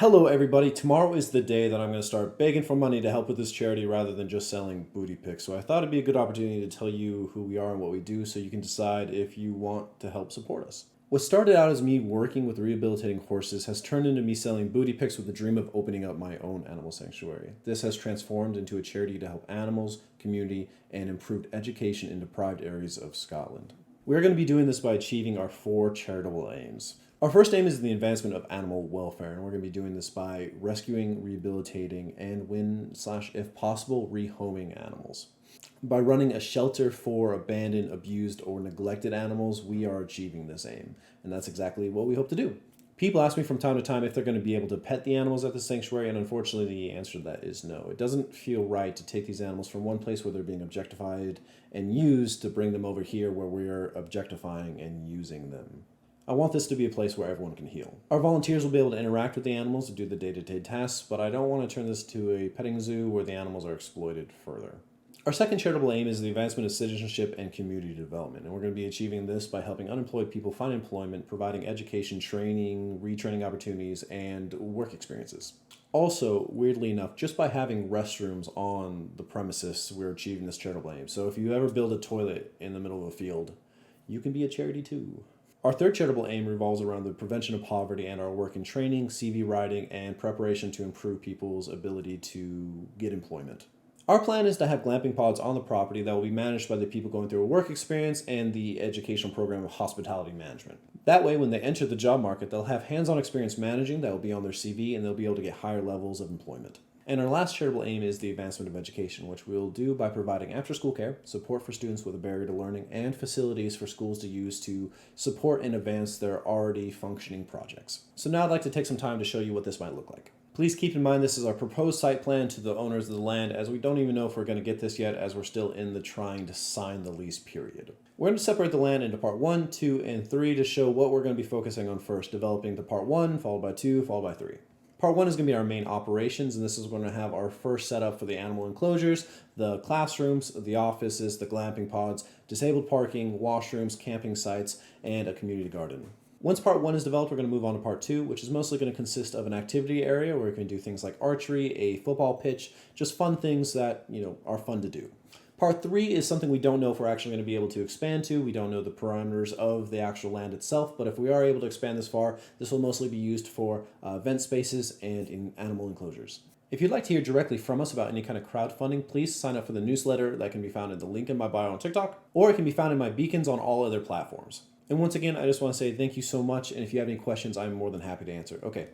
Hello everybody, tomorrow is the day that I'm going to start begging for money to help with this charity rather than just selling booty pics. So I thought it'd be a good opportunity to tell you who we are and what we do so you can decide if you want to help support us. What started out as me working with rehabilitating horses has turned into me selling booty pics with the dream of opening up my own animal sanctuary. This has transformed into a charity to help animals, community, and improved education in deprived areas of Scotland. We're going to be doing this by achieving our 4 charitable aims. Our first aim is the advancement of animal welfare, and we're going to be doing this by rescuing, rehabilitating, and if possible, rehoming animals. By running a shelter for abandoned, abused, or neglected animals, we are achieving this aim, and that's exactly what we hope to do. People ask me from time to time if they're going to be able to pet the animals at the sanctuary, and unfortunately the answer to that is no. It doesn't feel right to take these animals from one place where they're being objectified and used to bring them over here where we're objectifying and using them. I want this to be a place where everyone can heal. Our volunteers will be able to interact with the animals and do the day-to-day tasks, but I don't want to turn this to a petting zoo where the animals are exploited further. Our second charitable aim is the advancement of citizenship and community development, and we're going to be achieving this by helping unemployed people find employment, providing education, training, retraining opportunities, and work experiences. Also, weirdly enough, just by having restrooms on the premises, we're achieving this charitable aim. So if you ever build a toilet in the middle of a field, you can be a charity too. Our third charitable aim revolves around the prevention of poverty and our work in training, CV writing, and preparation to improve people's ability to get employment. Our plan is to have glamping pods on the property that will be managed by the people going through a work experience and the educational program of hospitality management. That way, when they enter the job market, they'll have hands-on experience managing that will be on their CV, and they'll be able to get higher levels of employment. And our last charitable aim is the advancement of education, which we'll do by providing after-school care, support for students with a barrier to learning, and facilities for schools to use to support and advance their already functioning projects. So now I'd like to take some time to show you what this might look like. Please keep in mind this is our proposed site plan to the owners of the land, as we don't even know if we're going to get this yet, as we're still in the trying to sign the lease period. We're going to separate the land into part 1, 2, and 3 to show what we're going to be focusing on first, developing the part 1, followed by 2, followed by 3. Part 1 is going to be our main operations, and this is going to have our first setup for the animal enclosures, the classrooms, the offices, the glamping pods, disabled parking, washrooms, camping sites, and a community garden. Once part 1 is developed, we're going to move on to part 2, which is mostly going to consist of an activity area where we can do things like archery, a football pitch, just fun things that, are fun to do. Part 3 is something we don't know if we're actually going to be able to expand to. We don't know the parameters of the actual land itself, but if we are able to expand this far, this will mostly be used for event spaces and in animal enclosures. If you'd like to hear directly from us about any kind of crowdfunding, please sign up for the newsletter that can be found in the link in my bio on TikTok, or it can be found in my beacons on all other platforms. And once again, I just want to say thank you so much, and if you have any questions, I'm more than happy to answer. Okay,